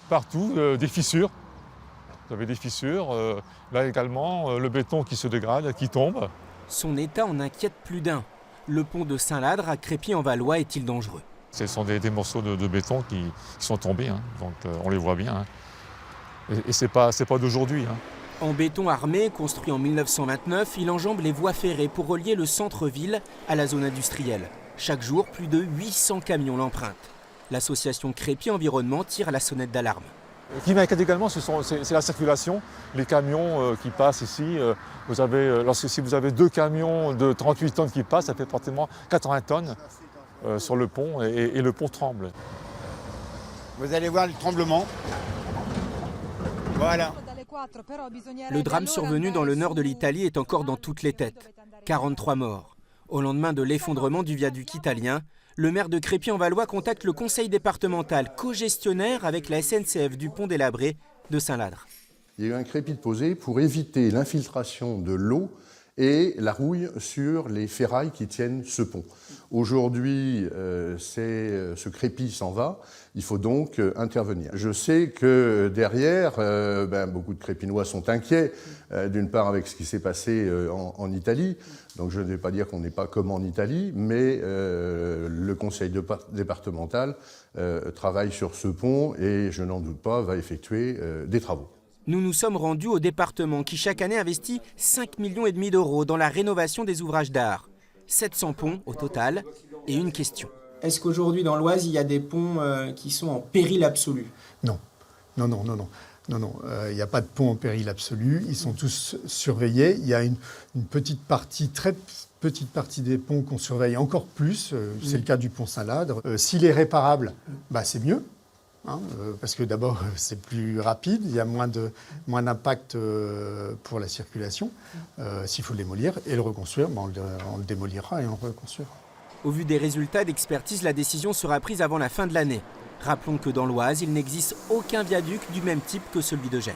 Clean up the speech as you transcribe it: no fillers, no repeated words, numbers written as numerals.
Partout, des fissures. Vous avez des fissures. Là également, le béton qui se dégrade, qui tombe. Son état en inquiète plus d'un. Le pont de Saint-Ladre à Crépy-en-Valois est-il dangereux? Ce sont des morceaux de béton qui sont tombés, hein, donc on les voit bien. Hein. Et c'est pas d'aujourd'hui. Hein. En béton armé, construit en 1929, il enjambe les voies ferrées pour relier le centre-ville à la zone industrielle. Chaque jour, plus de 800 camions l'empruntent. L'association Crépy Environnement tire la sonnette d'alarme. Ce qui m'inquiète également, c'est la circulation. Les camions qui passent ici, si vous avez 2 camions de 38 tonnes qui passent, ça fait pratiquement 80 tonnes sur le pont et le pont tremble. Vous allez voir le tremblement. Voilà. Le drame survenu dans le nord de l'Italie est encore dans toutes les têtes. 43 morts. Au lendemain de l'effondrement du viaduc italien, le maire de Crépy-en-Valois contacte le conseil départemental co-gestionnaire avec la SNCF du pont délabré de Saint-Ladre. Il y a eu un crépi de posé pour éviter l'infiltration de l'eau et la rouille sur les ferrailles qui tiennent ce pont. Aujourd'hui, ce crépi s'en va, il faut donc intervenir. Je sais que derrière, beaucoup de Crépinois sont inquiets, d'une part avec ce qui s'est passé en Italie, donc je ne vais pas dire qu'on n'est pas comme en Italie, mais le conseil départemental travaille sur ce pont et, je n'en doute pas, va effectuer des travaux. Nous nous sommes rendus au département qui chaque année investit 5,5 millions d'euros dans la rénovation des ouvrages d'art. 700 ponts au total. Et une question. Est-ce qu'aujourd'hui dans l'Oise, il y a des ponts qui sont en péril absolu? Non. Non, il n'y a pas de pont en péril absolu. Ils sont tous surveillés. Il y a une petite partie, très petite partie des ponts qu'on surveille encore plus. C'est le cas du pont Saint-Ladre. S'il est réparable, c'est mieux. Hein, parce que d'abord, c'est plus rapide, il y a moins d'impact pour la circulation. S'il faut le démolir et le reconstruire, on le démolira et on le reconstruira. Au vu des résultats d'expertise, la décision sera prise avant la fin de l'année. Rappelons que dans l'Oise, il n'existe aucun viaduc du même type que celui de Gênes.